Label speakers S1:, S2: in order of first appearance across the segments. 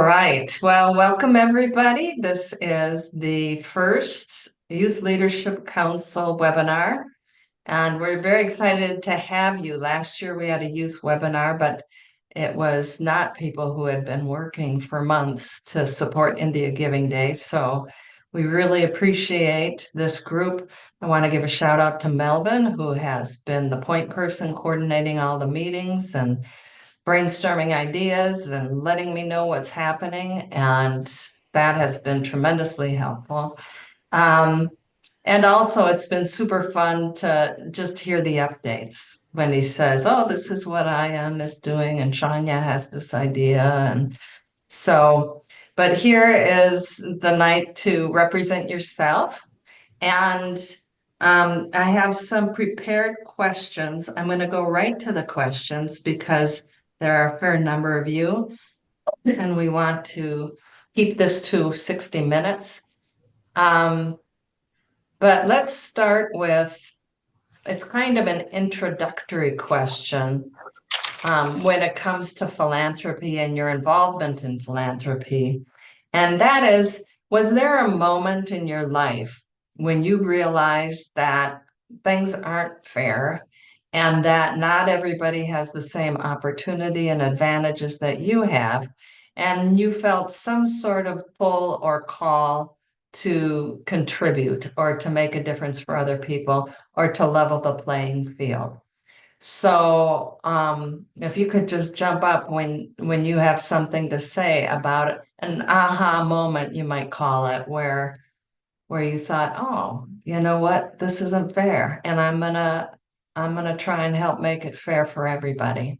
S1: right. Well, welcome everybody. This is the first Youth Leadership Council webinar, and we're very excited to have you. Last year we had a youth webinar, but it was not people who had been working for months to support India Giving Day. So we really appreciate this group. I want to give a shout out to Melvin, who has been the point person coordinating all the meetings and brainstorming ideas and letting me know what's happening. And that has been tremendously helpful. Um, and also, it's been super fun to just hear the updates when he says, oh, this is what Ian is doing, and Shania has this idea. And so, but here is the night to represent yourself. And I have some prepared questions. I'm going to go right to the questions because there are a fair number of you, and we want to keep this to 60 minutes. But let's start with, it's kind of an introductory question when it comes to philanthropy and your involvement in philanthropy. And that is, was there a moment in your life when you realized that things aren't fair and that not everybody has the same opportunity and advantages that you have, and you felt some sort of pull or call to contribute or to make a difference for other people or to level the playing field? So, if you could just jump up when you have something to say about it, an aha moment, you might call it, where you thought, oh, you know what, this isn't fair, and I'm gonna try and help make it fair for everybody.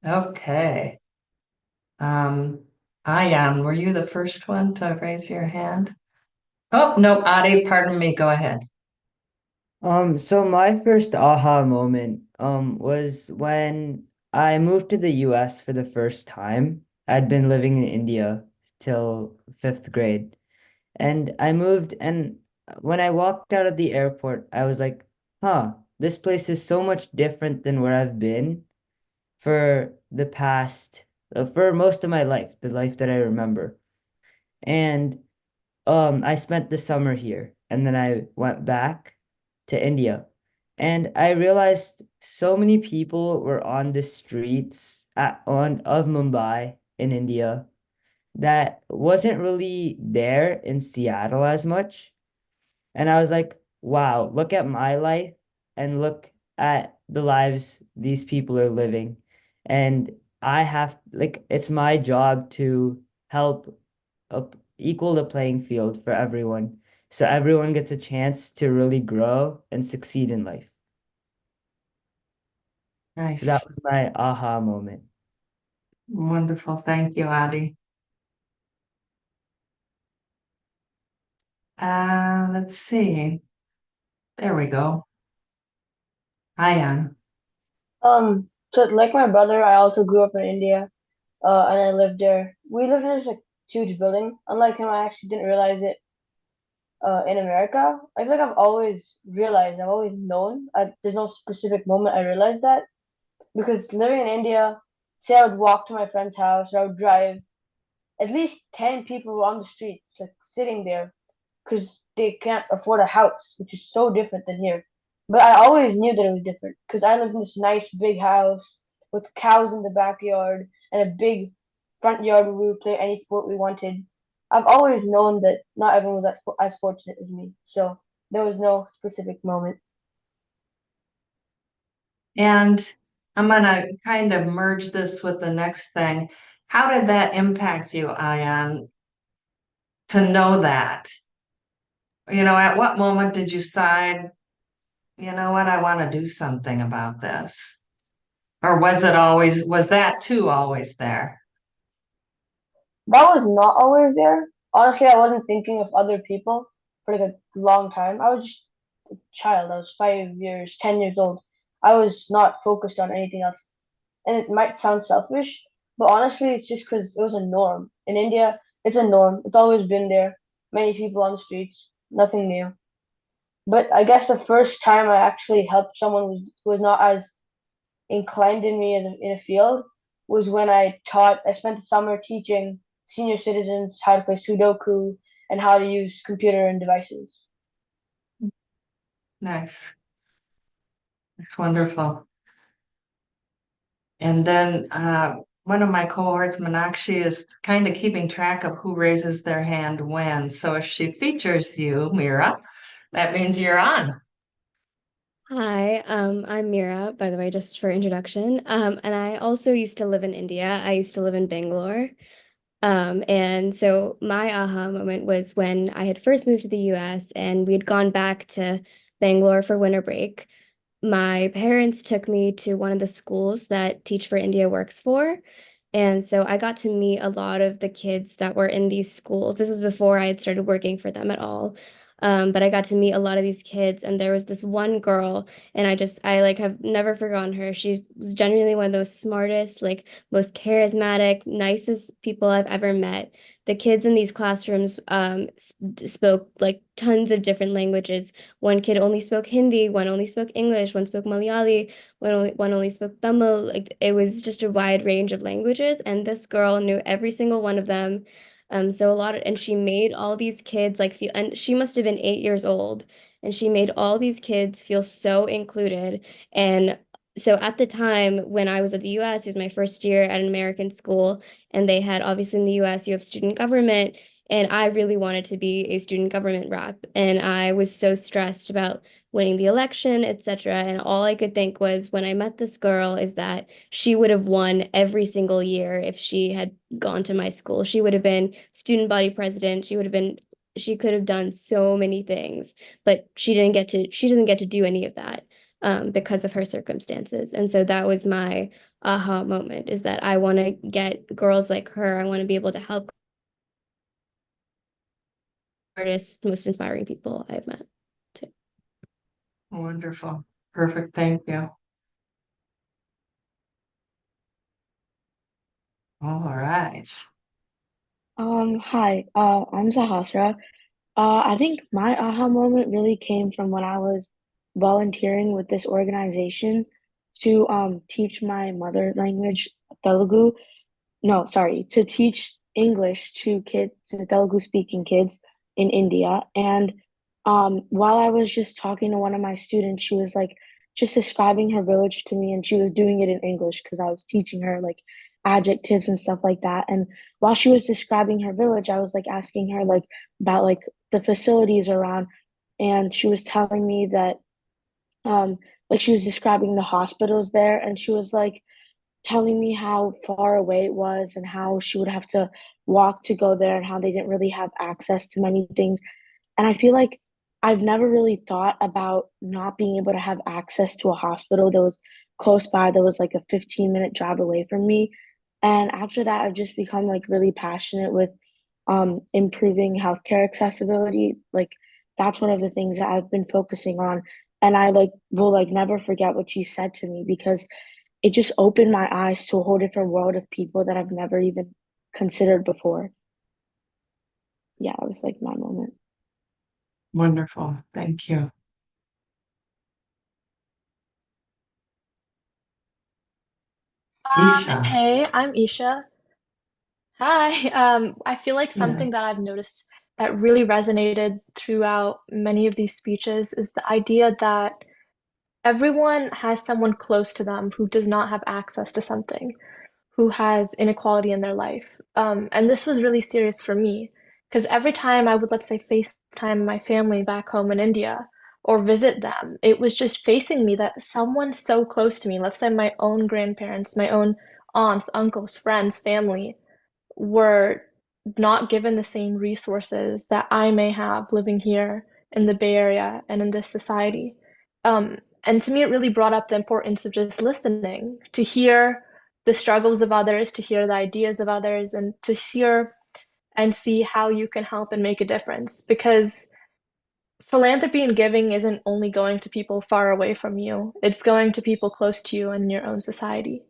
S1: Okay. Um, Ayan, were you the first one to raise your hand? Oh, no, Adi, pardon me, go ahead.
S2: So my first aha moment was when I moved to the US for the first time. I'd been living in India till fifth grade. And I moved, and when I walked out of the airport, I was like, huh, this place is so much different than where I've been for the past for most of my life, the life that I remember. And I spent the summer here and then I went back to India. And I realized so many people were on the streets on of Mumbai in India that wasn't really there in Seattle as much. And I was like, wow, look at my life and look at the lives these people are living. And I have, like, it's my job to help equal the playing field for everyone. So everyone gets a chance to really grow and succeed in life. So that
S1: Nice.
S2: was my aha moment.
S1: Wonderful. Thank you, Adi. Let's see. There we go. Ayan.
S3: So like my brother, I also grew up in India, and I lived there. We lived in this like huge building. Unlike him, I actually didn't realize it. In America, I feel like I've always realized, I've always known. There's no specific moment I realized that because living in India, say I would walk to my friend's house, or I would drive. At least 10 people were on the streets, like sitting there, because they can't afford a house, which is so different than here. But I always knew that it was different because I lived in this nice big house with cows in the backyard and a big front yard where we would play any sport we wanted. I've always known that not everyone was as fortunate as me, so there was no specific moment.
S1: And I'm gonna kind of merge this with the next thing. How did that impact you, Ayan, to know that? You know, at what moment did you decide, you know what, I want to do something about this? Or was that too always there?
S3: That was not always there. Honestly, I wasn't thinking of other people for like a long time. I was just a child. I was 5 years, 10 years old. I was not focused on anything else. And it might sound selfish, but honestly, it's just because it was a norm. In India, it's a norm. It's always been there. Many people on the streets, nothing new. But I guess the first time I actually helped someone who was not as inclined in me in a field was when I spent the summer teaching senior citizens how to play Sudoku and how to use computer and devices.
S1: Nice. That's wonderful. And then one of my cohorts, Meenakshi, is kind of keeping track of who raises their hand when. So if she features you, Mira, that means you're on.
S4: Hi, I'm Mira, by the way, just for introduction. And I also used to live in India. I used to live in Bangalore. And so my aha moment was when I had first moved to the US and we had gone back to Bangalore for winter break. My parents took me to one of the schools that Teach for India works for. And so I got to meet a lot of the kids that were in these schools. This was before I had started working for them at all. But I got to meet a lot of these kids, and there was this one girl, and I like have never forgotten her. She was genuinely one of those smartest, like most charismatic, nicest people I've ever met. The kids in these classrooms spoke like tons of different languages. One kid only spoke Hindi, one only spoke English, one spoke Malayali, one only spoke Tamil. Like it was just a wide range of languages, and this girl knew every single one of them. So a lot of, and she made all these kids like feel, and she must have been 8 years old, and she made all these kids feel so included. And so at the time when I was at the US, it was my first year at an American school, and they had obviously in the US you have student government, and I really wanted to be a student government rep, and I was so stressed about winning the election, etc. And all I could think was when I met this girl is that she would have won every single year if she had gone to my school. She would have been student body president. She could have done so many things, but she doesn't get to do any of that because of her circumstances. And so that was my aha moment is that I want to get girls like her. I want to be able to help artists, most inspiring people I've met too.
S1: Wonderful. Perfect. Thank you. All right.
S3: Hi, I'm Zahasra. I think my aha moment really came from when I was volunteering with this organization to teach my mother language, Telugu. No, sorry, to teach English to Telugu speaking kids in India. And while I was just talking to one of my students, she was like just describing her village to me, and she was doing it in English because I was teaching her like adjectives and stuff like that. And while she was describing her village, I was like asking her like about like the facilities around, and she was telling me that um like she was describing the hospitals there, and she was like telling me how far away it was and how she would have to walk to go there and how they didn't really have access to many things. And I feel like I've never really thought about not being able to have access to a hospital that was close by, that was like a 15-minute drive away from me. And after that, I've just become like really passionate with improving healthcare accessibility. Like that's one of the things that I've been focusing on. And I like will like never forget what she said to me because it just opened my eyes to a whole different world of people that I've never even considered before. Yeah, it was like my moment.
S1: Wonderful. Thank you. Isha.
S5: Hey, I'm Isha. Hi. I feel like
S1: Yeah.
S5: something that I've noticed that really resonated throughout many of these speeches is the idea that everyone has someone close to them who does not have access to something, who has inequality in their life. And this was really serious for me because every time I would, let's say, FaceTime my family back home in India or visit them, it was just facing me that someone so close to me, let's say my own grandparents, my own aunts, uncles, friends, family, were not given the same resources that I may have living here in the Bay Area and in this society. And to me, it really brought up the importance of just listening, to hear the struggles of others, to hear the ideas of others, and to hear and see how you can help and make a difference. Because philanthropy and giving isn't only going to people far away from you, it's going to people close to you and in your own society.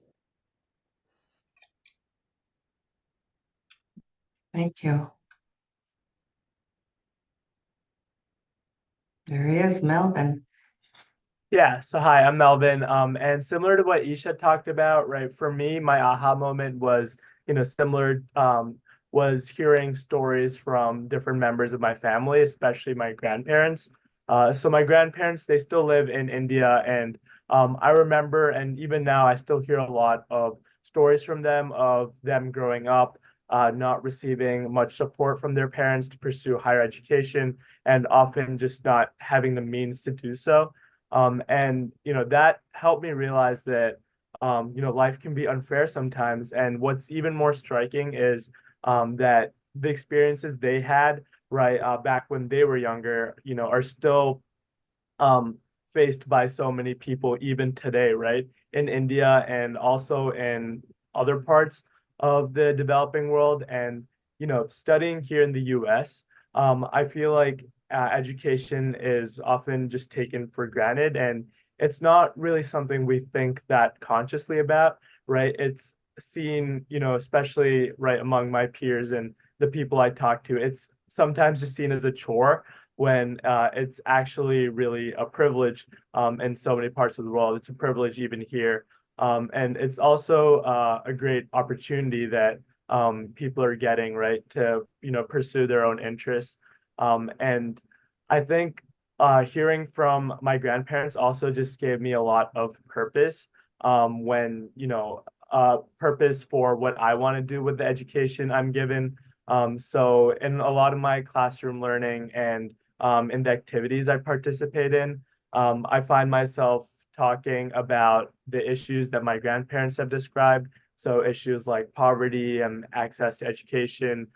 S1: Thank you. There he is, Melvin.
S6: Yeah, so hi, I'm Melvin. And similar to what Isha talked about, right? For me, my aha moment was, similar, was hearing stories from different members of my family, especially my grandparents. So my grandparents, they still live in India, and I remember, and even now, I still hear a lot of stories from them of them growing up, not receiving much support from their parents to pursue higher education, and often just not having the means to do so. And that helped me realize that life can be unfair sometimes. And what's even more striking is that the experiences they had right back when they were younger, are still um, faced by so many people even today, right? In India and also in other parts of the developing world. And, studying here in the US, I feel like education is often just taken for granted. And it's not really something we think that consciously about, right? It's seen, especially right among my peers and the people I talk to, it's sometimes just seen as a chore when it's actually really a privilege in so many parts of the world. It's a privilege even here. And it's also a great opportunity that people are getting, right, to, pursue their own interests. And I think hearing from my grandparents also just gave me a lot of purpose when, purpose for what I want to do with the education I'm given. So in a lot of my classroom learning and in the activities I participate in. I find myself talking about the issues that my grandparents have described. So issues like poverty and access to education,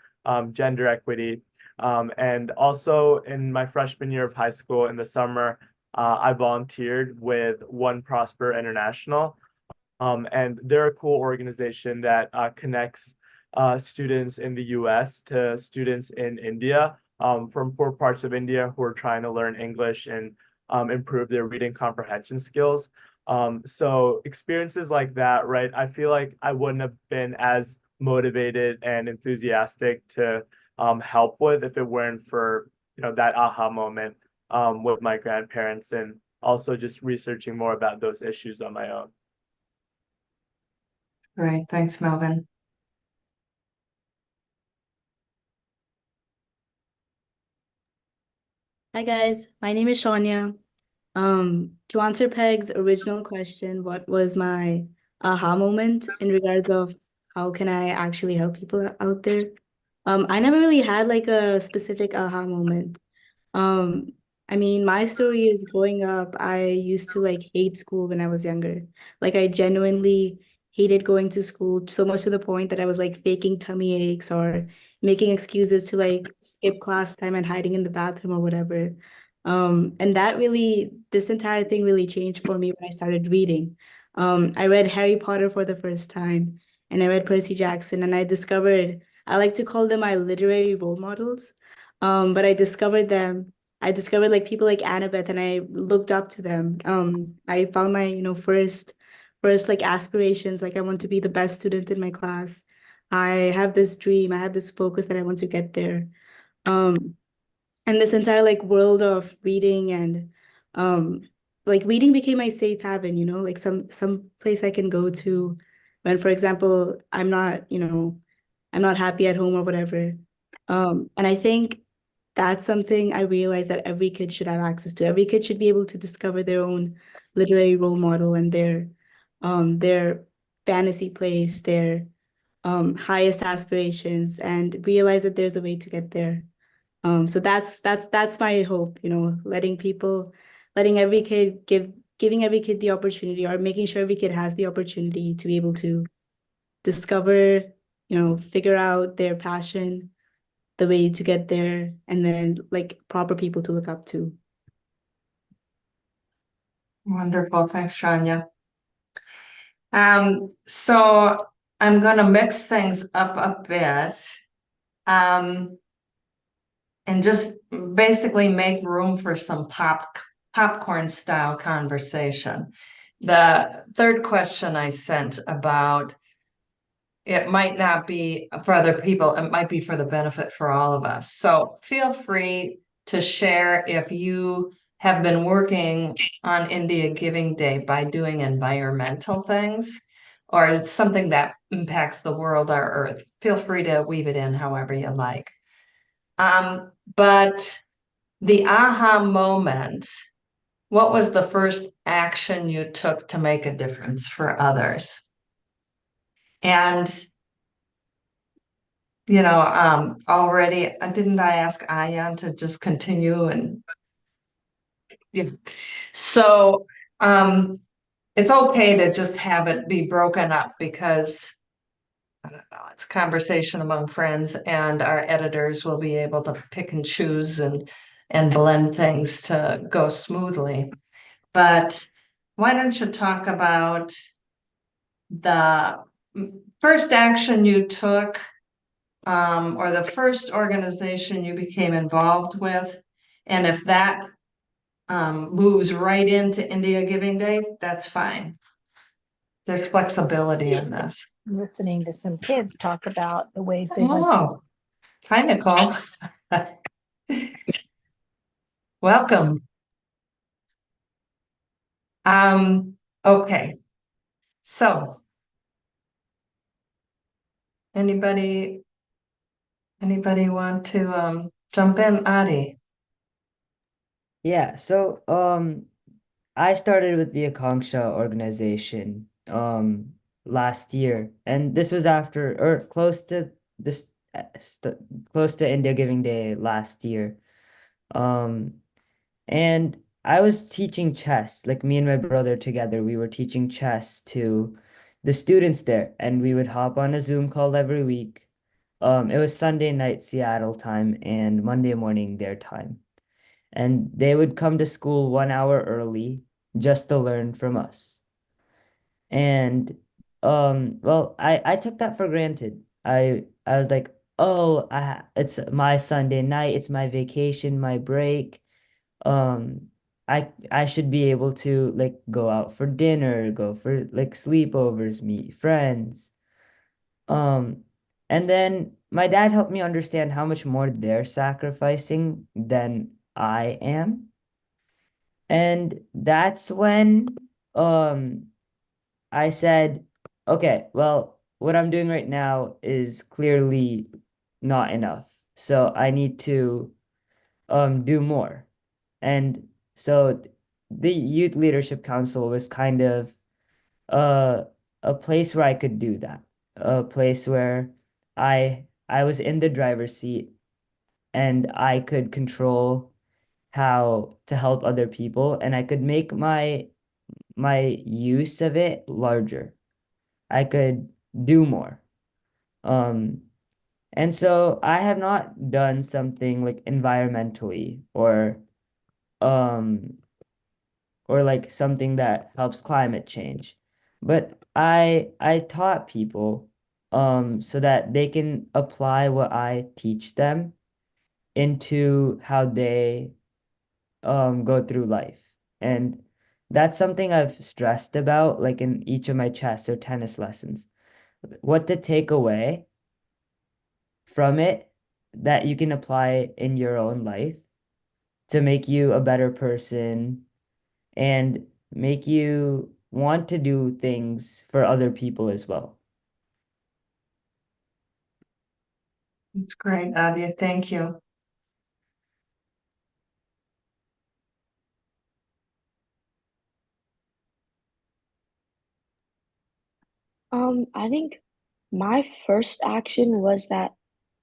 S6: gender equity. And also in my freshman year of high school in the summer, I volunteered with One Prosper International. And they're a cool organization that connects students in the US to students in India from poor parts of India who are trying to learn English and improve their reading comprehension skills. So experiences like that, right? I feel like I wouldn't have been as motivated and enthusiastic to help with if it weren't for that aha moment with my grandparents and also just researching more about those issues on my own.
S1: Great, thanks, Melvin.
S7: Hi guys, my name is Shania. To answer Peg's original question, what was my aha moment in regards of how can I actually help people out there? I never really had like a specific aha moment. Um, I mean, my story is growing up, I used to like hate school when I was younger. Like I genuinely hated going to school so much to the point that I was like faking tummy aches or making excuses to like skip class time and hiding in the bathroom or whatever. And this entire thing really changed for me when I started reading. I read Harry Potter for the first time and I read Percy Jackson and I like to call them my literary role models. But I discovered like people like Annabeth and I looked up to them. I found my, first like aspirations, like I want to be the best student in my class. I have this dream, I have this focus that I want to get there. Um, and this entire like world of reading and um like reading became my safe haven, like some place I can go to when, for example, I'm not happy at home or whatever. And I think that's something I realized that every kid should have access to. Every kid should be able to discover their own literary role model and their fantasy place, their highest aspirations, and realize that there's a way to get there. So that's my hope, letting every kid giving every kid the opportunity or making sure every kid has the opportunity to be able to discover, figure out their passion, the way to get there, and then like proper people to look up to.
S1: Wonderful, thanks, Shania. So I'm gonna mix things up a bit. And just basically make room for some popcorn style conversation. The third question I sent about it might not be for other people, it might be for the benefit for all of us. So feel free to share if you have been working on India Giving Day by doing environmental things, or it's something that impacts the world or earth. Feel free to weave it in however you like. But the aha moment, what was the first action you took to make a difference for others? And already, didn't I ask Ayan to just continue and yeah. So, it's okay to just have it be broken up because I don't know, it's conversation among friends and our editors will be able to pick and choose and blend things to go smoothly. But why don't you talk about the first action you took, or the first organization you became involved with, and if that moves right into India Giving Day, that's fine. There's flexibility in this.
S8: Listening to some kids talk about the ways they like.
S1: Oh, hi, Nicole. Welcome. Okay. So anybody want to jump in, Adi?
S2: Yeah, so I started with the Akanksha organization last year, and this was after or close to this close to India Giving Day last year. Um and I was teaching chess, like me and my brother together, we were teaching chess to the students there, and we would hop on a Zoom call every week. It was Sunday night Seattle time and Monday morning their time. And they would come to school 1 hour early just to learn from us. And well, I took that for granted. I was like, oh, it's my Sunday night, it's my vacation, my break. I should be able to like go out for dinner, go for like sleepovers, meet friends. Um, and then my dad helped me understand how much more they're sacrificing than I am. And that's when um I said, okay, well, what I'm doing right now is clearly not enough. So I need to do more. And so the Youth Leadership Council was kind of uh, a place where I could do that. A place where I was in the driver's seat and I could control how to help other people, and I could make my use of it larger. I could do more. Um, and so I have not done something like environmentally um or like something that helps climate change. But I taught people so that they can apply what I teach them into how they go through life. And that's something I've stressed about like in each of my chess or tennis lessons. What to take away from it that you can apply in your own life to make you a better person and make you want to do things for other people as well.
S1: That's great, Adi. Thank you.
S3: I think my first action was that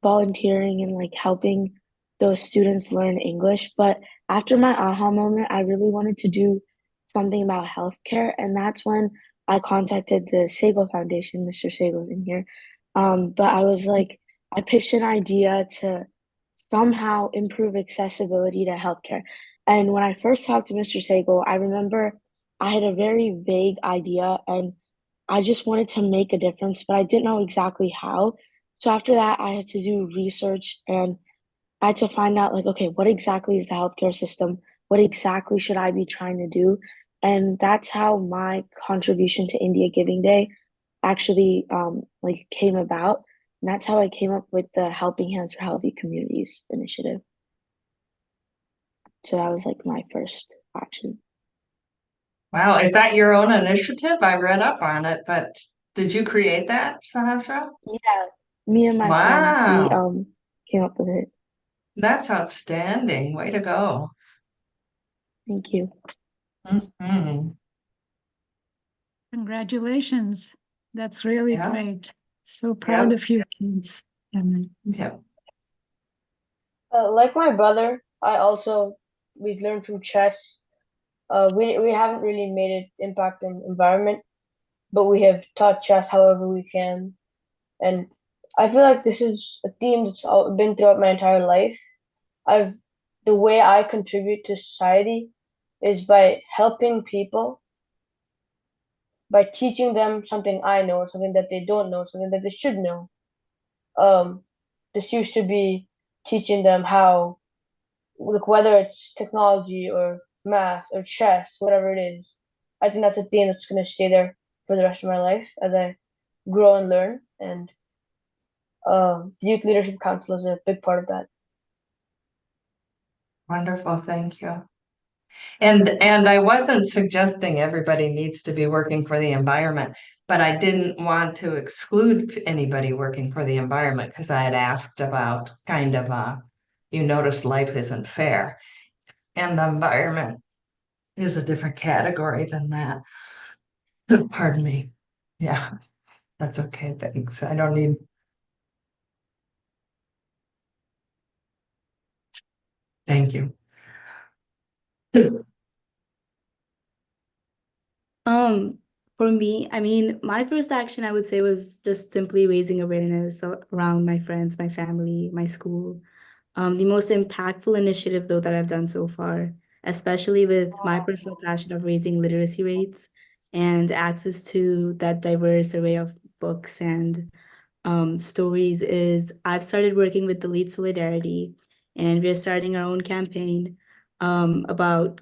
S3: volunteering and like helping those students learn English. But after my aha moment, I really wanted to do something about healthcare, and that's when I contacted the Sagal Foundation. Mr. Sagal's in here. But I was like, I pitched an idea to somehow improve accessibility to healthcare. And when I first talked to Mr. Sagal, I remember I had a very vague idea and I just wanted to make a difference, but I didn't know exactly how. So after that, I had to do research and I had to find out, like, okay, what exactly is the healthcare system? What exactly should I be trying to do? And that's how my contribution to India Giving Day actually like came about. And that's how I came up with the Helping Hands for Healthy Communities initiative. So that was like my first action.
S1: Wow, is that your own initiative? I read up on it, but did you create that, Sahasra?
S3: Yeah, me and my friend, we
S1: Wow,
S3: came up with it.
S1: that's outstanding. Way to go.
S3: Thank you.
S1: Mhm.
S8: Congratulations. That's really
S1: Yeah.
S8: great. So proud
S1: Yep.
S8: of you kids. And
S1: Yep.
S3: Like my brother, we learned from chess. We haven't really made an impact in environment, but we have taught chess however we can. And I feel like this is a theme been throughout my entire life. I've the way I contribute to society is by helping people, by teaching them something I know or something that they don't know, something that they should know. Um, this used to be teaching them how, like, whether it's technology or math or chess, whatever it is. I think that's a theme that's going to stay there for the rest of my life as I grow and learn. And the Youth Leadership Council is a big part of that.
S1: Wonderful. Thank you. And I wasn't suggesting everybody needs to be working for the environment, but I didn't want to exclude anybody working for the environment because I had asked about kind of you notice life isn't fair. And the environment is a different category than that. Pardon me. Yeah, that's okay. Thanks. I don't need. Thank you.
S7: Um, for me, I mean, my first action I would say was just simply raising awareness around my friends, my family, my school. The most impactful initiative though that I've done so far, especially with my personal passion of raising literacy rates and access to that diverse array of books and stories, is I've started working with the Lead Solidarity, and we're starting our own campaign about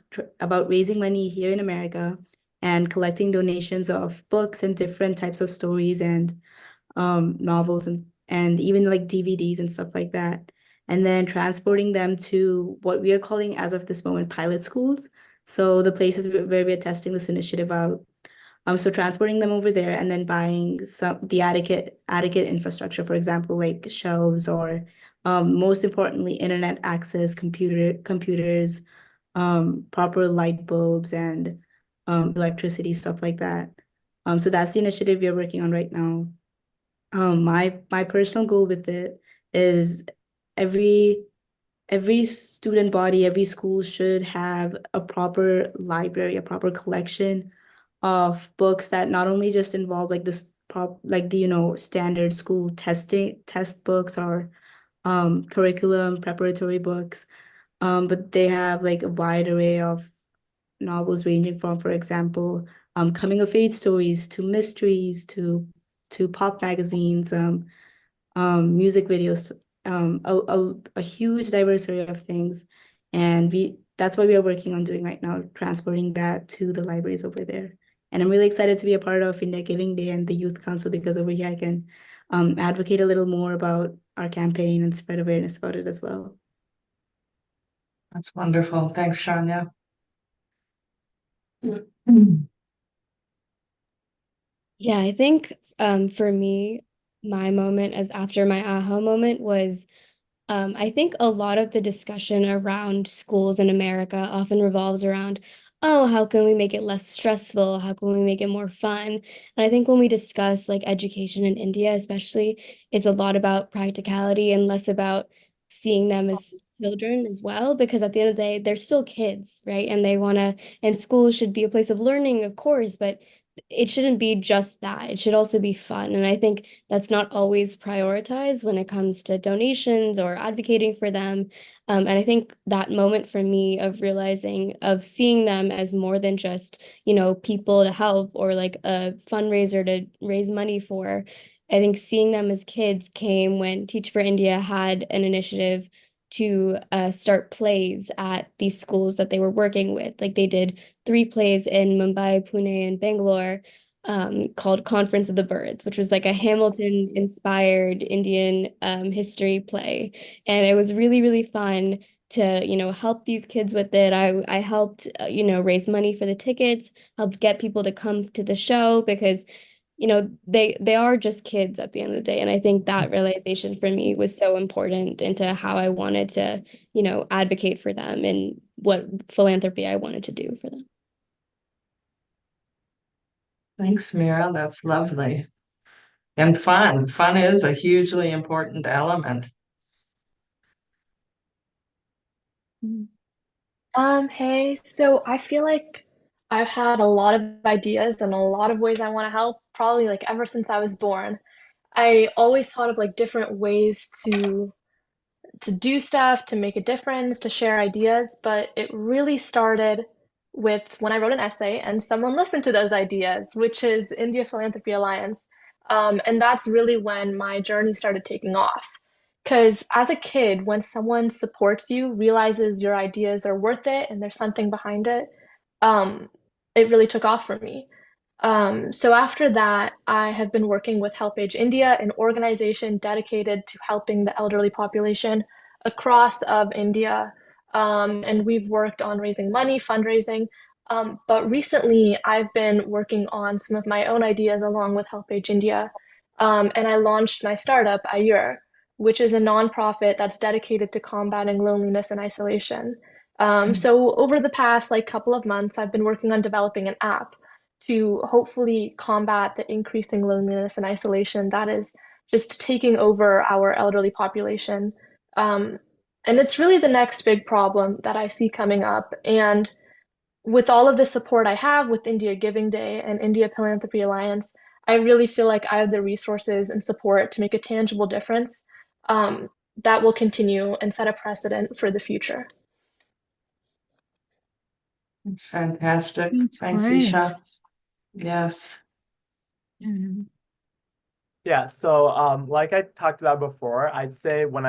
S7: raising money here in America and collecting donations of books and different types of stories and novels and even like DVDs and stuff like that, and then transporting them to what we are calling as of this moment pilot schools. So the places where we're testing this initiative out. So transporting them over there and then buying the adequate infrastructure, for example, like shelves or most importantly, internet access, computers, proper light bulbs and electricity, stuff like that. So that's the initiative we're working on right now. My personal goal with it is every every student body, every school should have a proper library, a proper collection of books that not only just involve like this like the standard school test books or curriculum preparatory books, but they have like a wide array of novels ranging from, for example, coming of age stories to mysteries to pop magazines, music videos, a huge diverse array of things. And that's what we are working on doing right now, transporting that to the libraries over there. And I'm really excited to be a part of India Giving Day and the Youth Council because over here I can advocate a little more about our campaign and spread awareness about it as well.
S1: That's wonderful. Thanks, Shania.
S4: Yeah, I think for me, my moment as after my aha moment was I think a lot of the discussion around schools in America often revolves around, oh, how can we make it less stressful? How can we make it more fun? And I think when we discuss like education in India, especially, it's a lot about practicality and less about seeing them as children as well, because at the end of the day, they're still kids, right? And they want to, and school should be a place of learning, of course, but it shouldn't be just that. It should also be fun. And I think that's not always prioritized when it comes to donations or advocating for them. And I think that moment for me of realizing, of seeing them as more than just, people to help or like a fundraiser to raise money for, I think seeing them as kids came when Teach for India had an initiative to start plays at these schools that they were working with. Like they did 3 plays in Mumbai, Pune, and Bangalore called Conference of the Birds, which was like a Hamilton-inspired Indian history play. And it was really, really fun to, help these kids with it. I helped, raise money for the tickets, helped get people to come to the show because, they are just kids at the end of the day. And I think that realization for me was so important into how I wanted to, advocate for them and what philanthropy I wanted to do for them.
S1: Thanks, Mira. That's lovely. And fun. Fun is a hugely important element.
S5: Hey, so I feel like I've had a lot of ideas and a lot of ways I want to help, probably like ever since I was born. I always thought of like different ways to do stuff, to make a difference, to share ideas, but it really started with when I wrote an essay and someone listened to those ideas, which is India Philanthropy Alliance. And that's really when my journey started taking off. Because as a kid, when someone supports you, realizes your ideas are worth it and there's something behind it, um, it really took off for me. So after that, I have been working with HelpAge India, an organization dedicated to helping the elderly population across of India. And we've worked on raising money, fundraising. But recently, I've been working on some of my own ideas along with HelpAge India. And I launched my startup, Ayur, which is a nonprofit that's dedicated to combating loneliness and isolation. So over the past like couple of months, I've been working on developing an app to hopefully combat the increasing loneliness and isolation that is just taking over our elderly population. Um, and it's really the next big problem that I see coming up. And with all of the support I have with India Giving Day and India Philanthropy Alliance, I really feel like I have the resources and support to make a tangible difference that will continue and set a precedent for the future.
S1: It's fantastic.
S8: That's
S1: Thanks,
S8: great.
S1: Isha. Yes.
S6: Yeah, so like I talked about before, I'd say when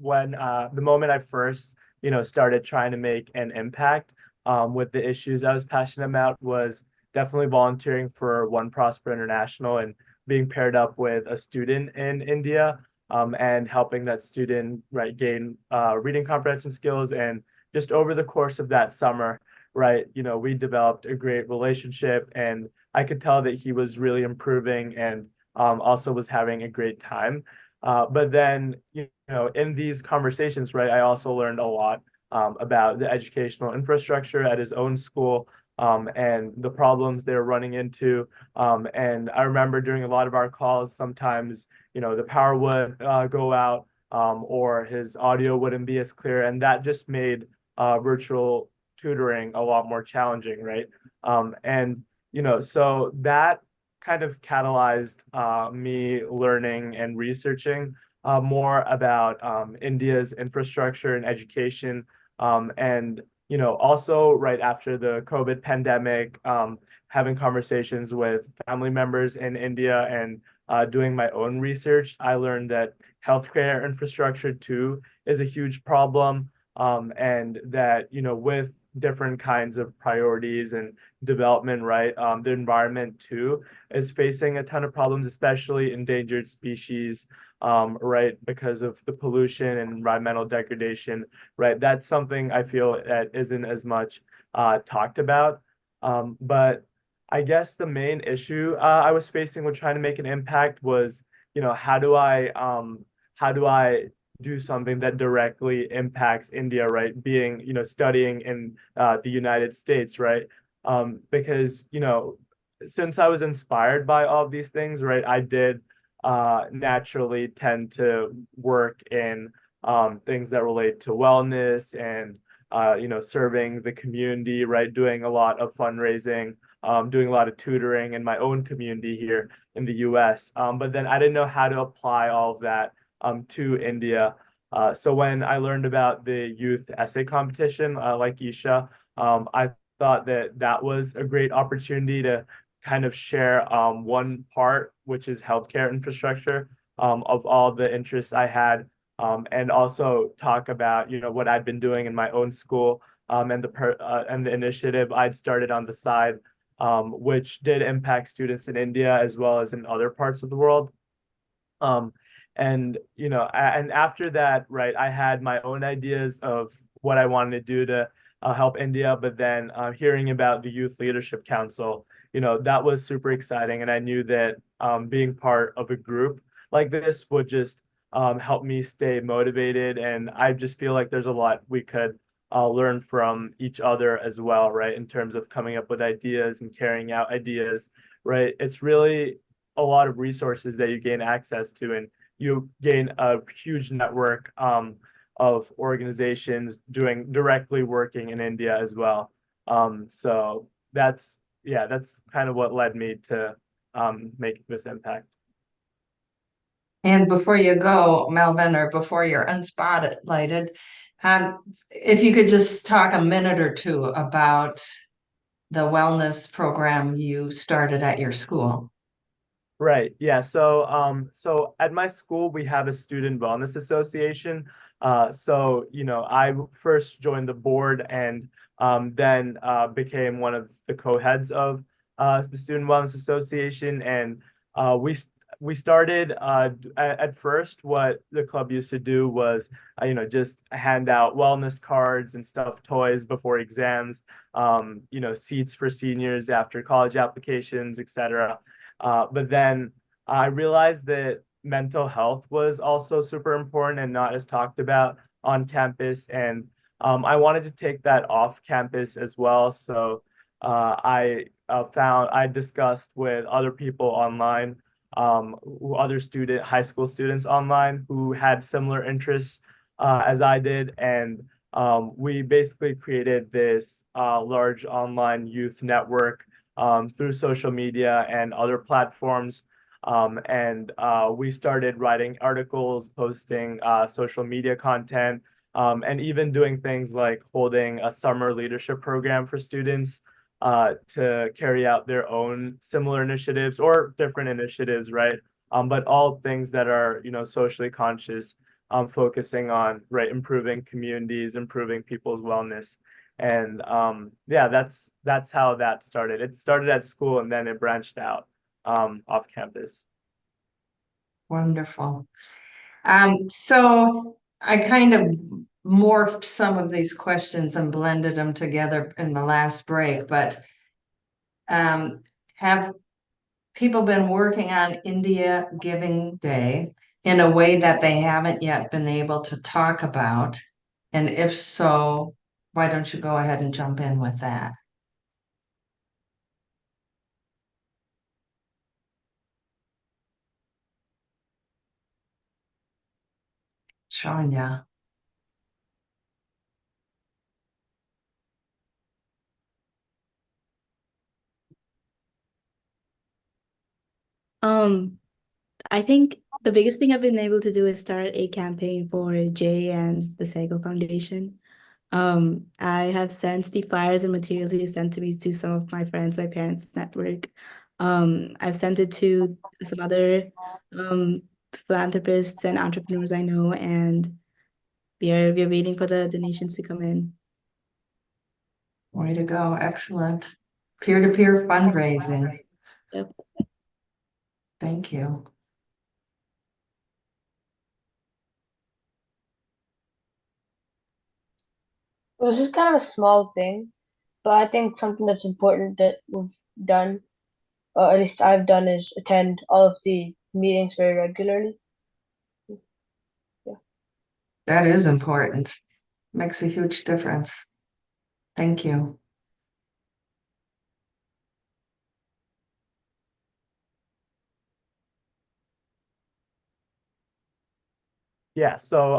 S6: the moment I first, started trying to make an impact with the issues I was passionate about was definitely volunteering for One Prosper International and being paired up with a student in India and helping that student gain reading comprehension skills. And just over the course of that summer, we developed a great relationship, and I could tell that he was really improving and also was having a great time. But then, in these conversations, I also learned a lot about the educational infrastructure at his own school and the problems they're running into. And I remember during a lot of our calls, sometimes, the power would go out or his audio wouldn't be as clear. And that just made virtual tutoring a lot more challenging, right? And, so that kind of catalyzed me learning and researching more about India's infrastructure and education. And, also right after the COVID pandemic, having conversations with family members in India and doing my own research, I learned that healthcare infrastructure too is a huge problem. And that, with different kinds of priorities and development, the environment too is facing a ton of problems, especially endangered species, because of the pollution and environmental degradation, That's something I feel that isn't as much talked about. But I guess the main issue I was facing with trying to make an impact was, how do I do something that directly impacts India, Being, studying in the United States, because, since I was inspired by all of these things, I did naturally tend to work in things that relate to wellness and serving the community, doing a lot of fundraising, doing a lot of tutoring in my own community here in the US. But then I didn't know how to apply all of that to India. So when I learned about the youth essay competition, like Isha, I thought that that was a great opportunity to kind of share one part, which is healthcare infrastructure, of all the interests I had, and also talk about what I'd been doing in my own school, and the initiative I'd started on the side, which did impact students in India as well as in other parts of the world. And and after that, I had my own ideas of what I wanted to do to help India. But then hearing about the Youth Leadership Council, that was super exciting. And I knew that being part of a group like this would just help me stay motivated. And I just feel like there's a lot we could learn from each other as well, right? In terms of coming up with ideas and carrying out ideas, right? It's really a lot of resources that you gain access to, and you gain a huge network of organizations directly working in India as well. So that's kind of what led me to make this impact.
S1: And before you go, Melvin, or before you're unspotlighted, if you could just talk a minute or two about the wellness program you started at your school.
S6: Right. Yeah. So at my school, we have a student wellness association. So, I first joined the board and then became one of the co-heads of the Student Wellness Association. And we started at first, what the club used to do was, just hand out wellness cards and stuffed toys before exams, seats for seniors after college applications, etc. But then I realized that mental health was also super important and not as talked about on campus. And I wanted to take that off campus as well. So I discussed with other people online, other high school students online who had similar interests as I did. And we basically created this large online youth network through social media and other platforms. And we started writing articles, posting social media content, and even doing things like holding a summer leadership program for students to carry out their own similar initiatives or different initiatives, right? But all things that are, socially conscious, focusing on, right, improving communities, improving people's wellness. And that's how that started. It started at school and then it branched out off campus.
S1: Wonderful. So I kind of morphed some of these questions and blended them together in the last break, but have people been working on India Giving Day in a way that they haven't yet been able to talk about? And if so, why don't you go ahead and jump in with that? Shania.
S7: I think the biggest thing I've been able to do is start a campaign for Jay and the Sego Foundation. I have sent the flyers and materials he sent to me to some of my friends, my parents' network. I've sent it to some other philanthropists and entrepreneurs I know, and we're waiting for the donations to come in.
S1: Way to go. Excellent. Peer-to-peer fundraising.
S7: Yep.
S1: Thank you.
S3: This is kind of a small thing, but I think something that's important that we've done, or at least I've done, is attend all of the meetings very regularly. Yeah.
S1: That is important. Makes a huge difference. Thank you.
S6: Yeah, so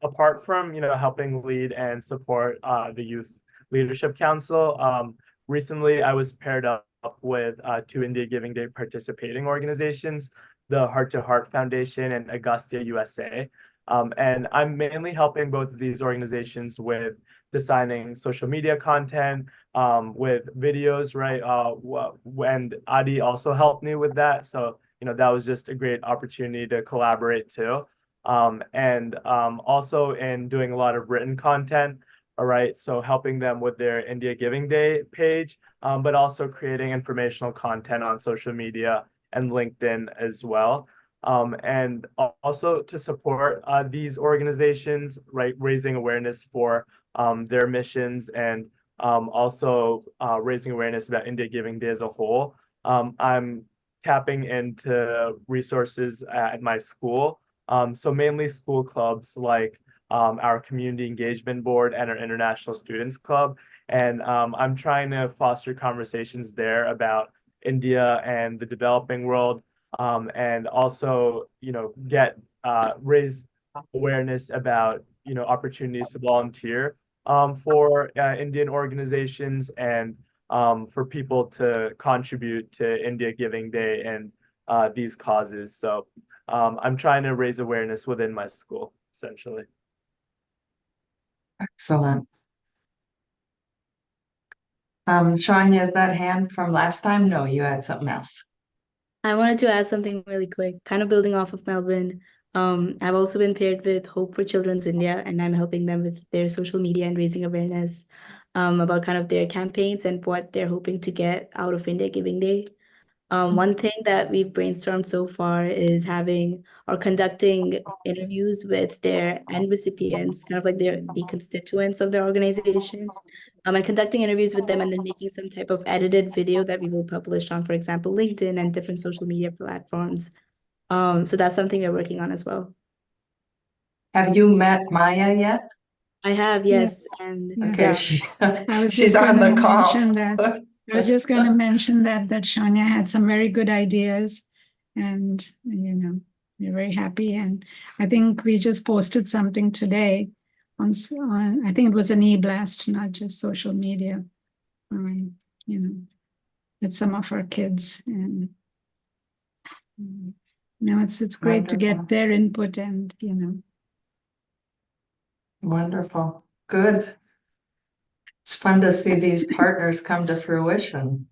S6: apart from helping lead and support the Youth Leadership Council, recently I was paired up with two India Giving Day participating organizations, the Heart to Heart Foundation and Agastya USA. And I'm mainly helping both of these organizations with designing social media content, with videos, right? And Adi also helped me with that. So, that was just a great opportunity to collaborate too. And also in doing a lot of written content. All right, so helping them with their India Giving Day page, but also creating informational content on social media and LinkedIn as well. And also to support these organizations, right, raising awareness for their missions and also raising awareness about India Giving Day as a whole. I'm tapping into resources at my school. So mainly school clubs like our community engagement board and our international students club. And I'm trying to foster conversations there about India and the developing world, and also, get raise awareness about, opportunities to volunteer for Indian organizations and for people to contribute to India Giving Day and these causes. So I'm trying to raise awareness within my school, essentially.
S1: Excellent. Shania, is that hand from last time? No, you had something else.
S7: I wanted to add something really quick, kind of building off of Melbourne. I've also been paired with Hope for Children's India, and I'm helping them with their social media and raising awareness about kind of their campaigns and what they're hoping to get out of India Giving Day. One thing that we've brainstormed so far is having or conducting interviews with their end recipients, kind of like the constituents of their organization, and conducting interviews with them and then making some type of edited video that we will publish on, for example, LinkedIn and different social media platforms. So that's something we're working on as well.
S1: Have you met Maya yet?
S7: I have, yes, and
S1: Okay,
S7: yeah.
S8: I was
S1: she's
S8: just
S1: on
S8: going
S1: the
S8: to
S1: call.
S8: mention that. I was just going to mention that Shania had some very good ideas, and we're very happy. And I think we just posted something today on I think it was an e-blast, not just social media, um, with some of our kids, and it's great to
S1: Wonderful.
S8: get their input, and
S1: Wonderful. Good. It's fun to see these partners come to fruition.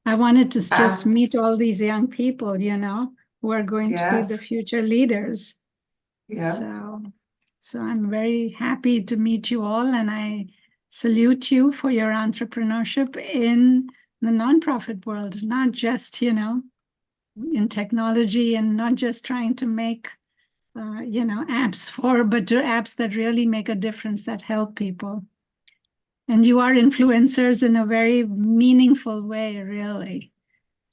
S8: I wanted to just
S1: Ah.
S8: meet all these young people, who are going to be the
S1: Yes.
S8: future leaders.
S1: Yeah.
S8: So I'm very happy to meet you all, and I salute you for your entrepreneurship in the nonprofit world, not just, in technology, and not just trying to make, apps but to apps that really make a difference, that help people. And you are influencers in a very meaningful way, really.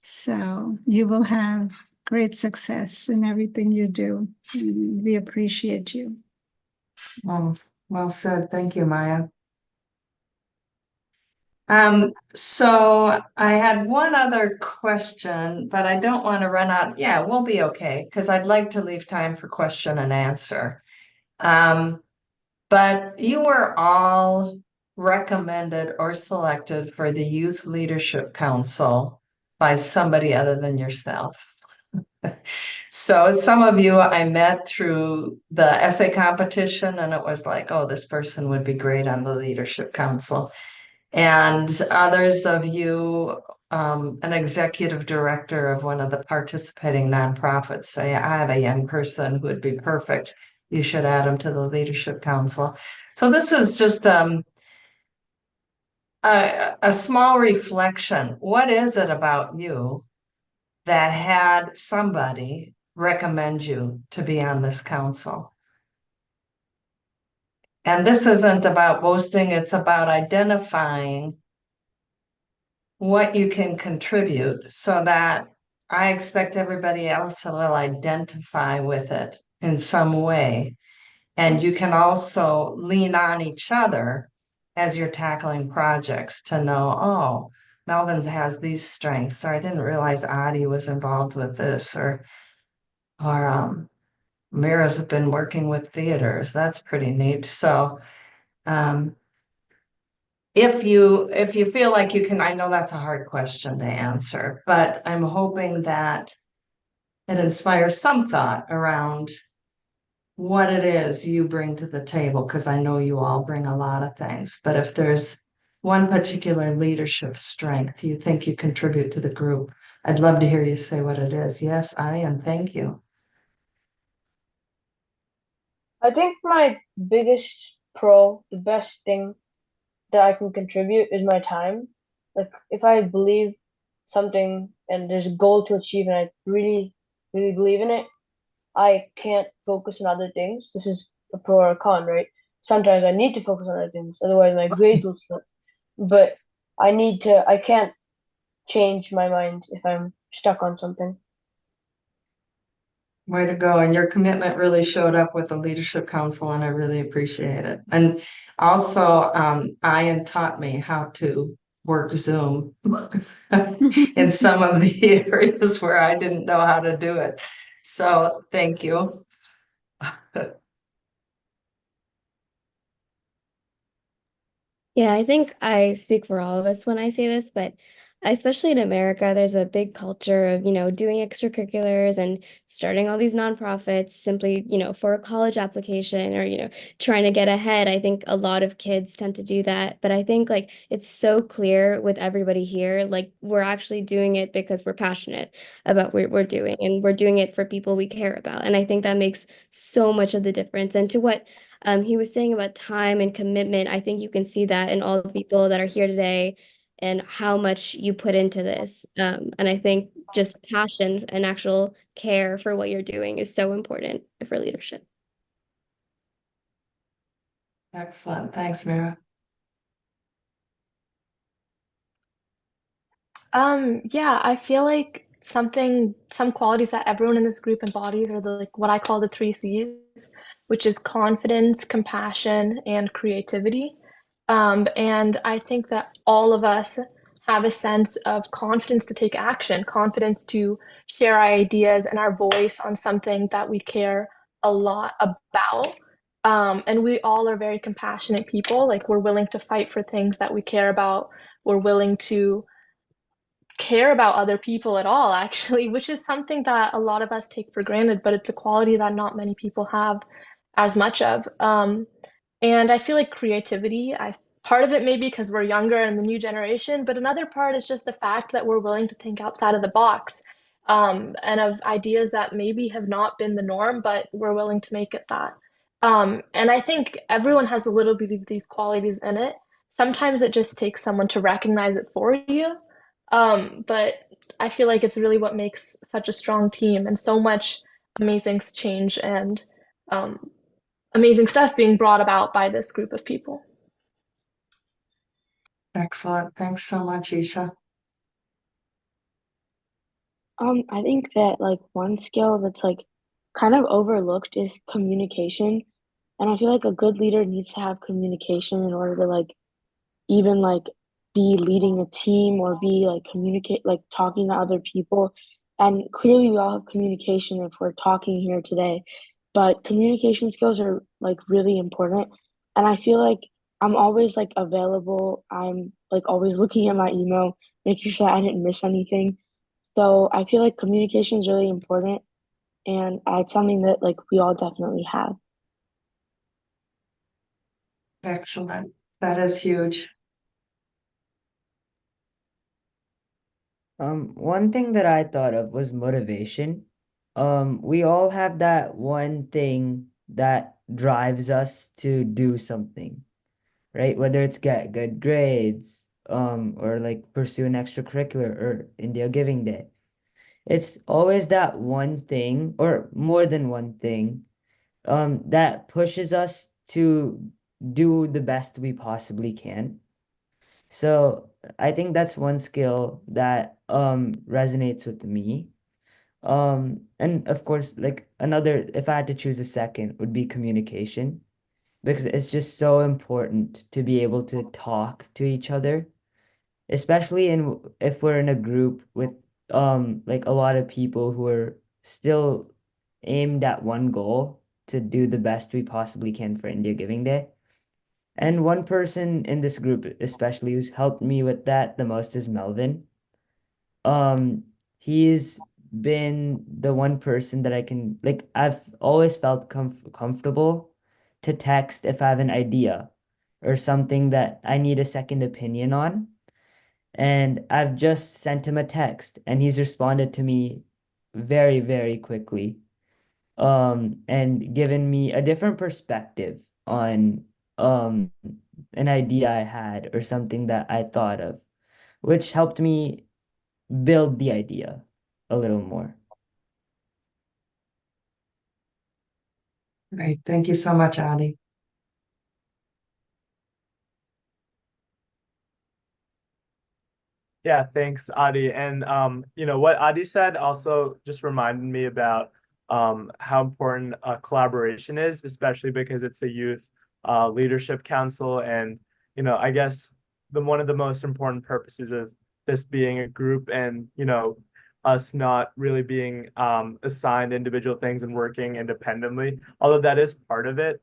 S8: So you will have great success in everything you do. And we appreciate you.
S1: Well said. Thank you, Maya. So I had one other question, but I don't want to run out. Yeah, we'll be okay, because I'd like to leave time for question and answer. But you were all recommended or selected for the Youth Leadership Council by somebody other than yourself. So some of you I met through the essay competition, and it was like, oh, this person would be great on the Leadership Council. And others of you, an executive director of one of the participating nonprofits, say, I have a young person who would be perfect. You should add him to the Leadership Council. So this is just a small reflection. What is it about you that had somebody recommend you to be on this council? And this isn't about boasting, it's about identifying what you can contribute so that I expect everybody else will identify with it in some way. And you can also lean on each other as you're tackling projects to know, oh, Melvin has these strengths, or I didn't realize Adi was involved with this, or Mira's been working with theaters. That's pretty neat. So if you feel like you can, I know that's a hard question to answer, but I'm hoping that it inspires some thought around what it is you bring to the table, because I know you all bring a lot of things. But if there's one particular leadership strength you think you contribute to the group, I'd love to hear you say what it is. Yes, I am. Thank you.
S3: I think my biggest the best thing that I can contribute is my time. Like if I believe something and there's a goal to achieve and I really, really believe in it, I can't focus on other things. This is a pro or a con, right? sometimes I need to focus on other things, otherwise my grades will slip. But I can't change my mind if I'm stuck on something.
S1: Way to go. And your commitment really showed up with the Leadership Council, and I really appreciate it. And also, Ian taught me how to work Zoom in some of the areas where I didn't know how to do it. So thank you.
S4: Yeah, I think I speak for all of us when I say this, but especially in America, there's a big culture of, doing extracurriculars and starting all these nonprofits simply, for a college application or, trying to get ahead. I think a lot of kids tend to do that, but I think like it's so clear with everybody here, like we're actually doing it because we're passionate about what we're doing and we're doing it for people we care about. And I think that makes so much of the difference. And to what he was saying about time and commitment. I think you can see that in all the people that are here today and how much you put into this. And I think just passion and actual care for what you're doing is so important for leadership.
S1: Excellent. Thanks, Mira.
S5: Yeah, I feel like some qualities that everyone in this group embodies are the like what I call the three C's, which is confidence, compassion, and creativity. And I think that all of us have a sense of confidence to take action, confidence to share our ideas and our voice on something that we care a lot about. And we all are very compassionate people. Like we're willing to fight for things that we care about. We're willing to care about other people at all, actually, which is something that a lot of us take for granted, but it's a quality that not many people have as much of. And I feel like creativity, part of it maybe because we're younger and the new generation, but another part is just the fact that we're willing to think outside of the box, and of ideas that maybe have not been the norm, but we're willing to make it that. And I think everyone has a little bit of these qualities in it. Sometimes it just takes someone to recognize it for you. But I feel like it's really what makes such a strong team and so much amazing change and um, amazing stuff being brought about by this group of people.
S1: Excellent. Thanks so much, Isha.
S3: I think that like one skill that's like kind of overlooked is communication. And I feel like a good leader needs to have communication in order to like even like be leading a team or be like communicate like talking to other people. And clearly we all have communication if we're talking here today, but communication skills are like really important. And I feel like I'm always like available. I'm like always looking at my email, making sure I didn't miss anything. So I feel like communication is really important, and it's something that like we all definitely have.
S1: Excellent. That is huge.
S2: One thing that I thought of was motivation. We all have that one thing that drives us to do something, right? Whether it's get good grades, or like pursue an extracurricular or India Giving Day. It's always that one thing or more than one thing, that pushes us to do the best we possibly can. So I think that's one skill that resonates with me. And of course, like another, if I had to choose a second, would be communication because it's just so important to be able to talk to each other, especially in if we're in a group with like a lot of people who are still aimed at one goal to do the best we possibly can for India Giving Day. And one person in this group, especially who's helped me with that the most, is Melvin. Um, he's been the one person that I can like. I've always felt comfortable to text if I have an idea or something that I need a second opinion on. And I've just sent him a text, and he's responded to me very, very quickly, and given me a different perspective on um an idea I had or something that I thought of, which helped me build the idea a little more.
S1: Great. Thank you so much, Adi.
S6: Yeah, thanks, Adi. And what Adi said also just reminded me about how important collaboration is, especially because it's a youth leadership council. And I guess one of the most important purposes of this being a group and us not really being assigned individual things and working independently, although that is part of it,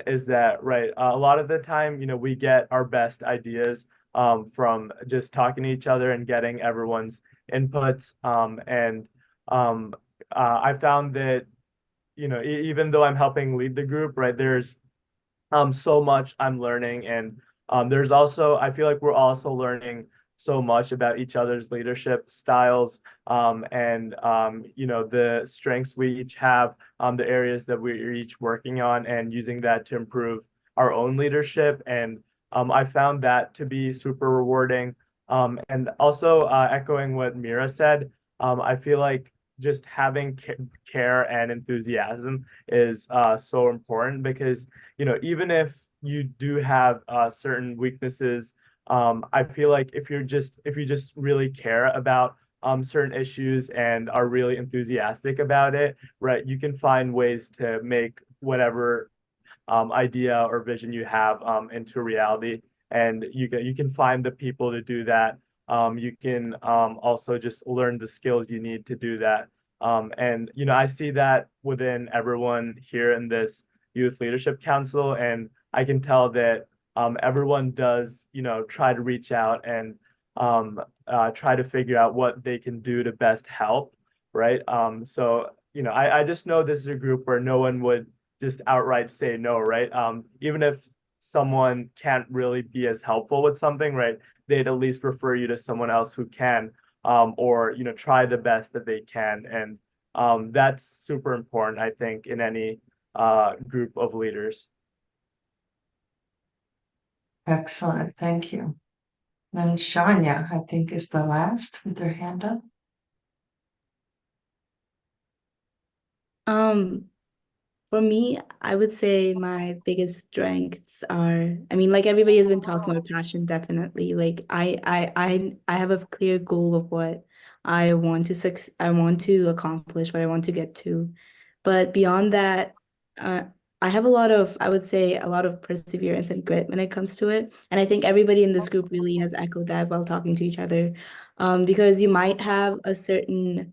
S6: is that right? A lot of the time, we get our best ideas from just talking to each other and getting everyone's inputs. And I found that, even though I'm helping lead the group, right, there's so much I'm learning. And there's also, I feel like we're also learning so much about each other's leadership styles, and the strengths we each have, the areas that we're each working on, and using that to improve our own leadership. And I found that to be super rewarding. And also echoing what Mira said, I feel like just having care and enthusiasm is so important, because even if you do have certain weaknesses, I feel like if you just really care about certain issues and are really enthusiastic about it, right, you can find ways to make whatever idea or vision you have into reality. And you can find the people to do that. You can also just learn the skills you need to do that. And I see that within everyone here in this Youth Leadership Council, and I can tell that everyone does, try to reach out and try to figure out what they can do to best help, right? So, I just know this is a group where no one would just outright say no, right? Even if someone can't really be as helpful with something, right, they'd at least refer you to someone else who can, or try the best that they can. And that's super important, I think, in any group of leaders.
S1: Excellent, thank you. Then Shania, I think, is the last with their hand up.
S7: For me, I would say my biggest strengths are, I mean, like everybody has been talking about passion, definitely. Like I have a clear goal of what I want to accomplish, what I want to get to. But beyond that, uh, I have a lot of, I would say, a lot of perseverance and grit when it comes to it. And I think everybody in this group really has echoed that while talking to each other. Because you might have a certain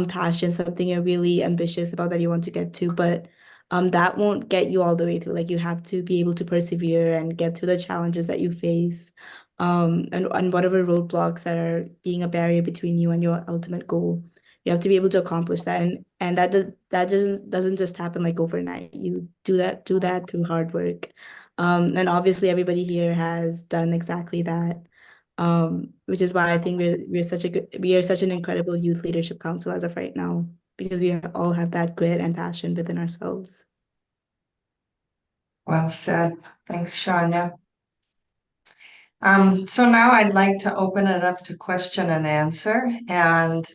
S7: passion, something you're really ambitious about that you want to get to, but that won't get you all the way through. Like you have to be able to persevere and get through the challenges that you face, and whatever roadblocks that are being a barrier between you and your ultimate goal. You have to be able to accomplish that, and that doesn't just happen like overnight. You do that through hard work, and obviously everybody here has done exactly that. Which is why I think we are such an incredible youth leadership council as of right now, because we all have that grit and passion within ourselves.
S1: Well said. Thanks, Shania. So now I'd like to open it up to question and answer, and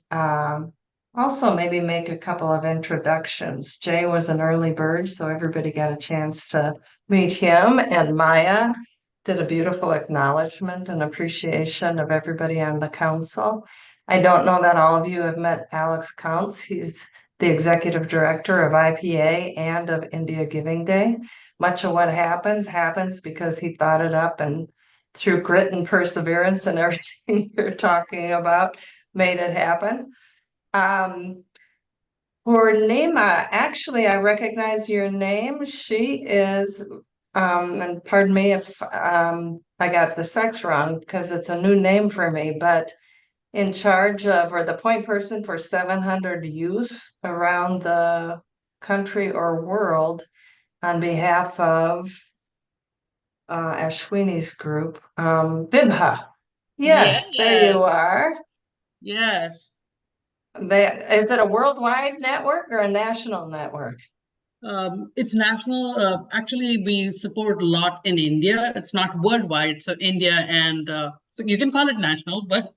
S1: also maybe make a couple of introductions. Jay was an early bird, so everybody got a chance to meet him, and Maya did a beautiful acknowledgement and appreciation of everybody on the council. I don't know that all of you have met Alex Counts. He's the executive director of IPA and of India Giving Day. Much of what happens because he thought it up, and through grit and perseverance and everything you're talking about, made it happen. For Nima, actually, I recognize your name. She is, and pardon me if I got the sex wrong because it's a new name for me, but in charge of, or the point person for 700 youth around the country or world on behalf of Ashwini's group, Bibha. Yes, there you are.
S9: Yes.
S1: Is it a worldwide network or a national network?
S9: It's national. Actually, we support a lot in India. It's not worldwide, so India and so you can call it national, but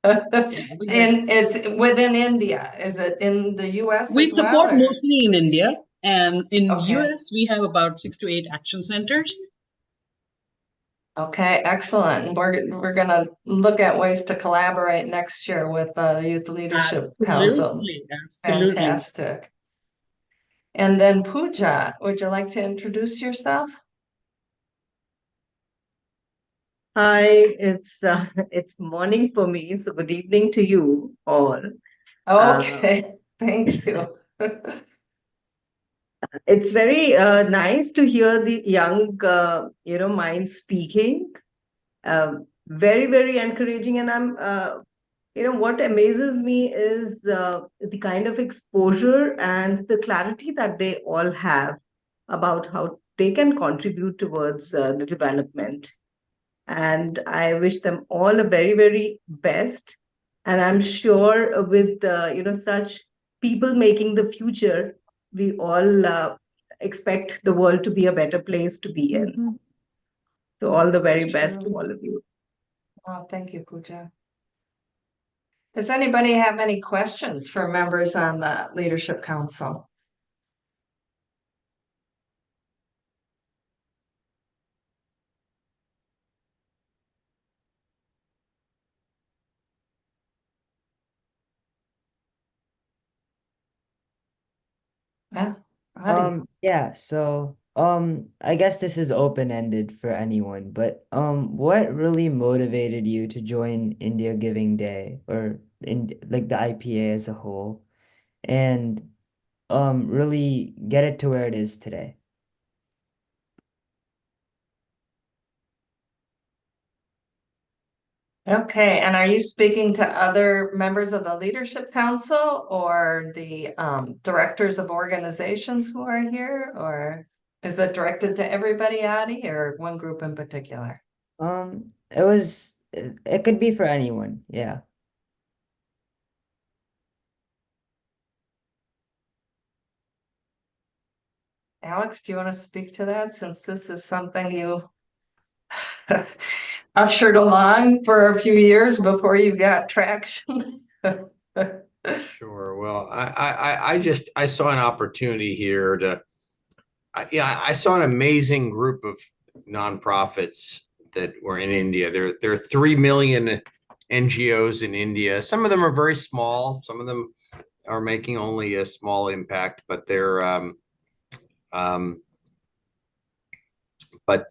S1: And it's within India. Is it in the US
S9: we
S1: as well?
S9: support
S1: Or?
S9: mostly in India, and in
S1: Okay.
S9: US we have about 6 to 8 action centers.
S1: Okay, excellent. And we're gonna look at ways to collaborate next year with the Youth Leadership Council.
S9: Absolutely.
S1: Fantastic. And then Pooja, would you like to introduce yourself?
S10: Hi, it's morning for me, so good evening to you all.
S1: Okay, thank you.
S10: It's very nice to hear the young, minds speaking. Very, very encouraging, and what amazes me is the kind of exposure and the clarity that they all have about how they can contribute towards the development. And I wish them all a very, very best. And I'm sure with such people making the future, we all expect the world to be a better place to be in.
S8: Mhm.
S10: So all the very
S1: That's
S10: best
S1: true.
S10: to all of you.
S1: Oh, thank you, Pooja. Does anybody have any questions for members on the Leadership Council? Yeah, Adi.
S2: Yeah, so I guess this is open-ended for anyone, but what really motivated you to join India Giving Day or in like the IPA as a whole and really get it to where it is today?
S1: Okay, and are you speaking to other members of the Leadership Council or the directors of organizations who are here? Or is it directed to everybody, Adi, or one group in particular?
S2: It could be for anyone, yeah.
S1: Alex, do you want to speak to that since this is something you ushered along for a few years before you got traction?
S11: Sure. Well, I saw an opportunity here to, I saw an amazing group of nonprofits that were in India. There are 3 million NGOs in India. Some of them are very small. Some of them are making only a small impact, but um,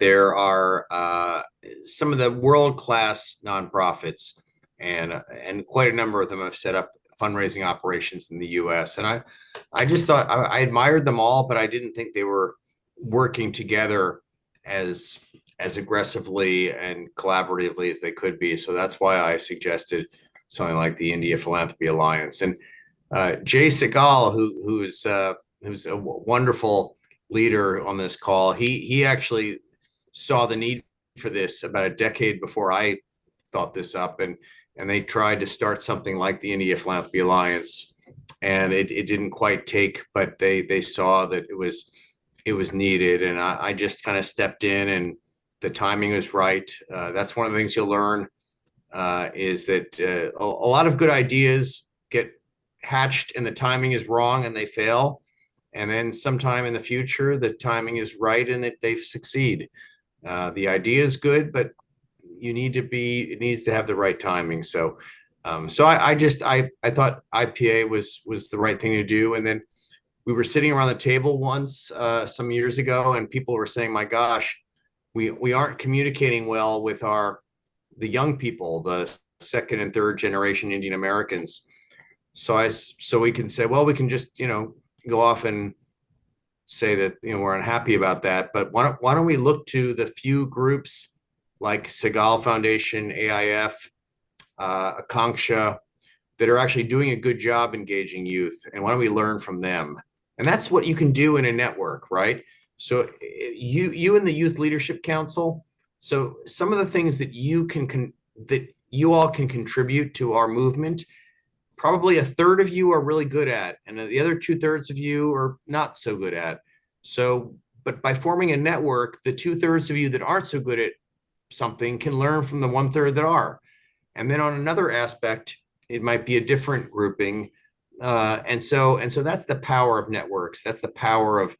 S11: there are some of the world-class nonprofits, and quite a number of them have set up fundraising operations in the U.S. And I just thought I admired them all, but I didn't think they were working together as aggressively and collaboratively as they could be. So that's why I suggested something like the India Philanthropy Alliance. And Jay Segal, who's a wonderful leader on this call, he actually saw the need for this about a decade before I thought this up, and they tried to start something like the India Philanthropy Alliance, and it didn't quite take, but they saw that it was needed, and I just kind of stepped in, and the timing was right. That's one of the things you'll learn, is that a lot of good ideas get hatched and the timing is wrong and they fail, and then sometime in the future the timing is right and that they succeed. The idea is good, but it needs to have the right timing. So I thought IPA was the right thing to do. And then we were sitting around the table once some years ago, and people were saying, my gosh, we aren't communicating well with the young people, the second and third generation Indian Americans. So we can say, well, we can just, go off and say that, we're unhappy about that. But why don't we look to the few groups like Segal Foundation, AIF, Akanksha, that are actually doing a good job engaging youth, and why don't we learn from them? And that's what you can do in a network, right? So you in the Youth Leadership Council, so some of the things that that you all can contribute to our movement, probably a third of you are really good at, and the other 2/3 of you are not so good at. So, but by forming a network, the 2/3 of you that aren't so good at something can learn from the 1/3 that are. And then on another aspect, it might be a different grouping. And so that's the power of networks. That's the power of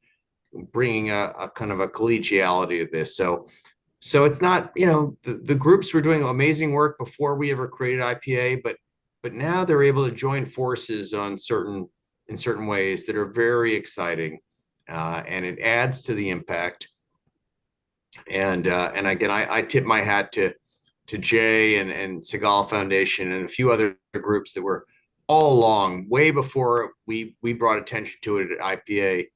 S11: bringing a kind of a collegiality to this. So So it's not, the groups were doing amazing work before we ever created IPA, but now they're able to join forces in certain ways that are very exciting, and it adds to the impact. And again, I tip my hat to Jay and Segal Foundation and a few other groups that were all along, way before we brought attention to it at IPA.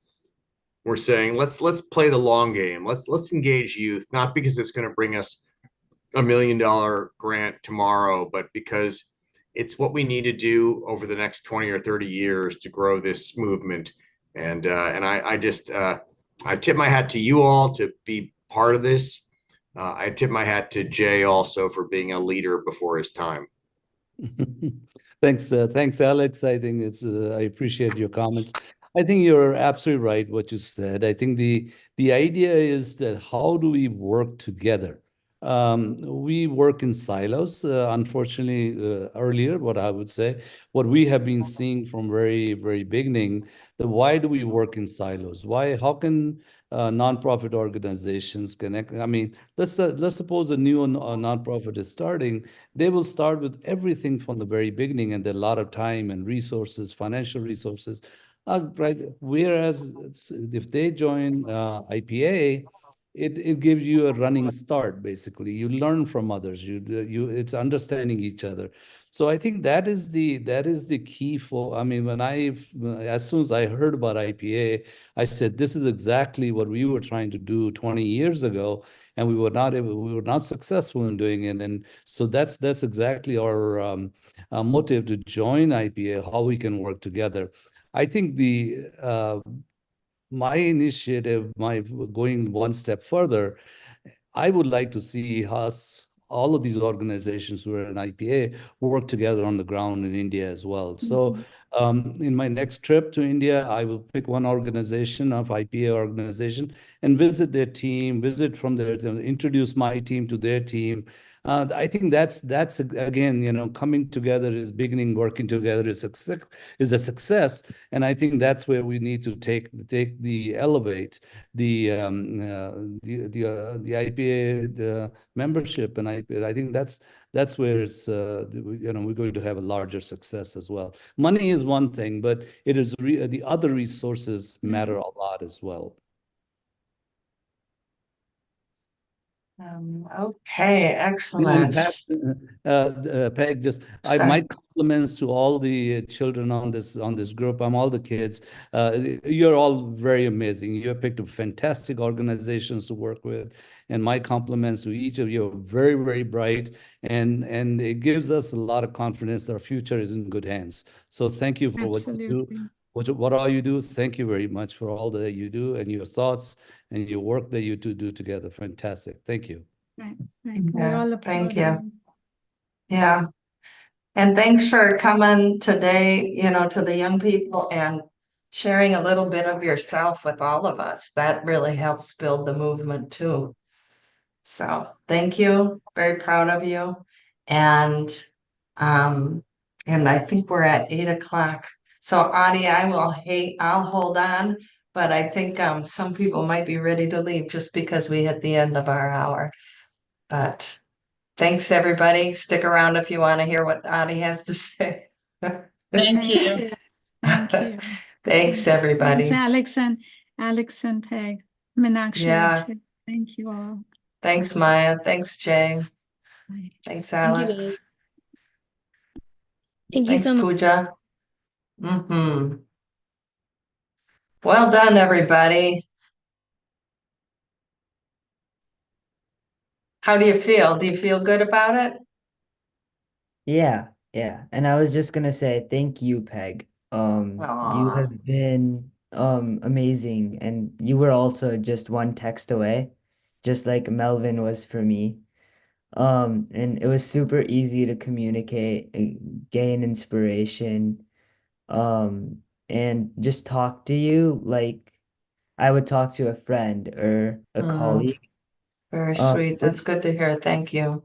S11: We're saying let's play the long game. Let's engage youth, not because it's going to bring us $1 million grant tomorrow, but because it's what we need to do over the next 20 or 30 years to grow this movement. And I just I tip my hat to you all to be part of this. I tip my hat to Jay also for being a leader before his time.
S12: Thanks, Alex. I think I appreciate your comments. I think you're absolutely right what you said. I think the idea is that how do we work together? We work in silos. Unfortunately, earlier, what I would say, what we have been seeing from very, very beginning, the why do we work in silos? Why? How can nonprofit organizations connect? I mean, let's suppose a new nonprofit is starting. They will start with everything from the very beginning, and a lot of time and resources, financial resources. Right. Whereas if they join IPA, it gives you a running start. Basically, you learn from others. It's understanding each other. So I think that is the key for. I mean, as soon as I heard about IPA, I said this is exactly what we were trying to do 20 years ago, and we were not successful in doing it. And so that's exactly our motive to join IPA, how we can work together. I think my initiative, my going one step further, I would like to see us, all of these organizations who are in IPA, work together on the ground in India as well. So in my next trip to India, I will pick one organization of IPA organization and visit their team, introduce my team to their team. I think that's again, coming together is beginning, working together is a success, and I think that's where we need to elevate the IPA membership, and I think that's where we're going to have a larger success as well. Money is one thing, but the other resources matter a lot as well.
S1: Okay, excellent.
S12: Peg,
S1: Sorry.
S12: my compliments to all the children on this group. All the kids. You're all very amazing. You have picked up fantastic organizations to work with, and my compliments to each of you. Are very, very bright, and it gives us a lot of confidence that our future is in good hands. So thank you for what you do.
S8: Absolutely.
S12: What all you do. Thank you very much for all that you do and your thoughts and your work that you two do together. Fantastic. Thank you.
S8: Right. We
S1: Yeah,
S8: all
S1: thank
S8: applaud
S1: you.
S8: you.
S1: Yeah. And thanks for coming today, to the young people and sharing a little bit of yourself with all of us. That really helps build the movement too. So thank you. Very proud of you. And um, and I think we're at 8 o'clock. So Audie, I'll hold on, but I think some people might be ready to leave just because we hit the end of our hour. But thanks, everybody. Stick around if you want to hear what Audie has to say.
S9: Thank you.
S8: Thank you.
S1: Thanks, everybody.
S8: Thanks, Alex and Peg. Meenakshi,
S1: Yeah.
S8: too. Thank you all.
S1: Thanks, Maya. Thanks, Jay.
S8: Bye.
S1: Thanks,
S7: Thank you,
S1: Alex.
S7: guys.
S4: Thank you
S1: Thanks,
S4: so much.
S1: Pooja. Well done, everybody. How do you feel? Do you feel good about it?
S2: Yeah, yeah. And I was just gonna say thank you, Peg. You
S1: Aw.
S2: have been amazing, and you were also just one text away, just like Melvin was for me. And it was super easy to communicate, gain inspiration, and just talk to you like I would talk to a friend or a colleague.
S1: Very sweet. That's
S2: Which,
S1: good to hear. Thank you.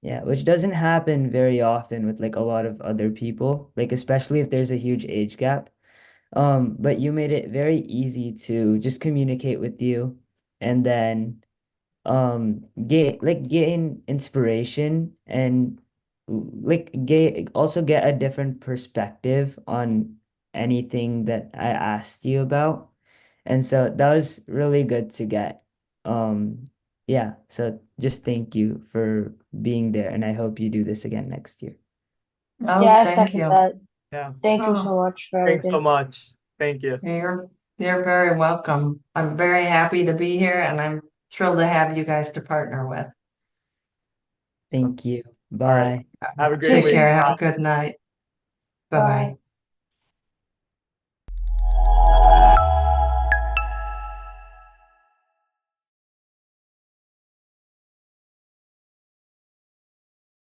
S2: yeah, which doesn't happen very often with like a lot of other people, like especially if there's a huge age gap. But you made it very easy to just communicate with you, and then gain inspiration and get a different perspective on anything that I asked you about. And so that was really good to get. Yeah, so just thank you for being there, and I hope you do this again next year.
S1: Oh,
S3: Yeah, I
S1: thank
S3: second
S1: you.
S3: that.
S6: Yeah.
S3: Thank you
S1: Oh.
S3: so much for
S6: Thanks so
S3: everything.
S6: much. Thank you.
S1: You're very welcome. I'm very happy to be here, and I'm thrilled to have you guys to partner with.
S2: Thank you.
S6: All right.
S2: Bye.
S6: Have a great
S1: Take
S6: week.
S1: care.
S6: Bye.
S1: Have a good night. Bye-bye.
S3: Bye.